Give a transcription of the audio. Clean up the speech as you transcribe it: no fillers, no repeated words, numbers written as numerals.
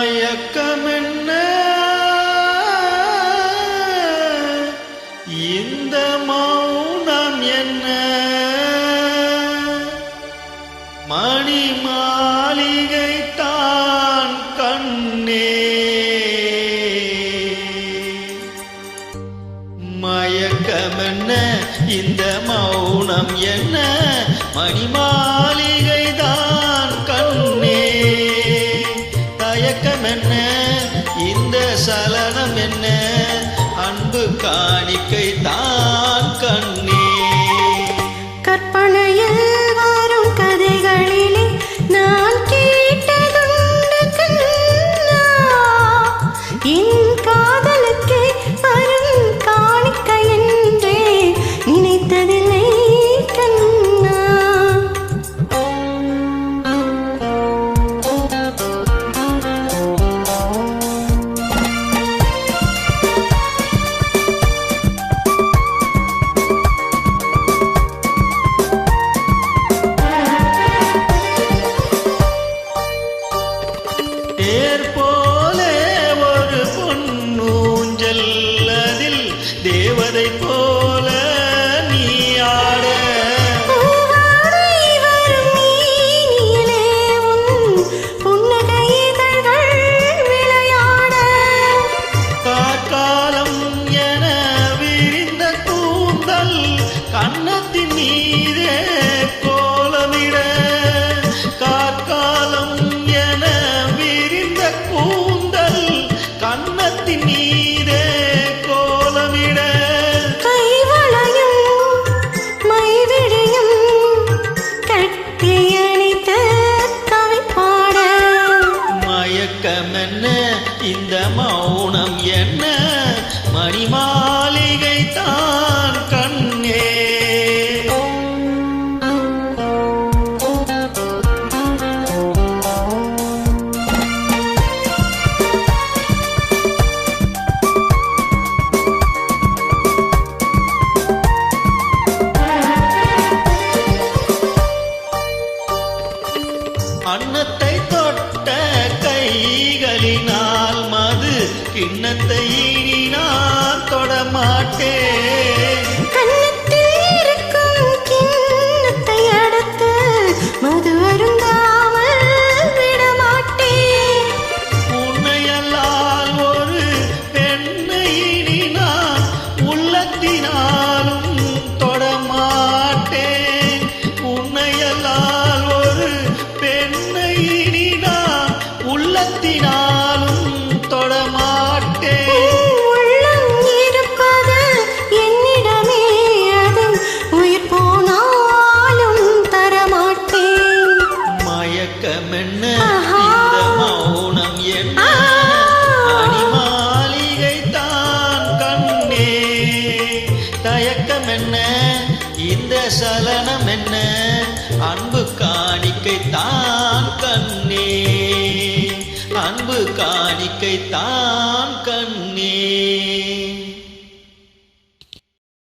மயக்கமென்ன இந்த மௌனம் என்ன மணி மாளிகை தான் கண்ணே மயக்கமென்ன இந்த மௌனம் என்ன மணி மாளிகை தான் கண்ணே தயக்கமென்ன இந்த சலனம் என்ன அன்பு காணிக்கை தான் கண்ணே கற்பனையில் வரும் கதைகளிலே நான் கேட்டதுண்டு கண்ணா என் காதலுக்கு வரும் காணிக்கை என்றே நினைத்ததில்லை கண்ணா தேர் போலே ஒரு பொன்னூஞ்சல் அதில் தேவதை போல நீ ஆட காக்காலம் என விரிந்த கூந்தல் கன்னத்தின் மீதே கோலமிட காக்காலம் என விரிந்த கூந்தல் கன்னத்தின் மீதே கோலமிட கைவளையும் மைவிழியும் கட்டியணித்த கவி பாட மயக்கமென்ன இந்த மௌனம் என்ன மணி மாளிகை தான் கண்ணே அன்னத்தை தொட்ட கைகளினால் மது கிண்ணத்தை இனி நான் தொடமாட்டேன் கன்னத்தில் இருக்கும் கிண்ணத்தை அடுத்து மது அருந்தாமல் விடமாட்டேன் உன்னையல்லால் ஒரு பெண்ணை இனி நான் உள்ளத்தினாலும் தொடமாட்டேன் உன்னையல்லால் ஒரு பெண்ணை இனி நான் உள்ளத்தினாலும் தொடமாட்டேன் உள்ளம் இருப்பது என்னிடமே அது உயிர் போனாலும் தரமாட்டேன் மயக்கமென்ன இந்த மௌனம் என்ன மணி மாளிகை தான் கண்ணே தயக்கமென்ன இந்த சலனம் என்ன அன்பு காணிக்கை தான் கண்ணே அன்பு காணிக்கை தான்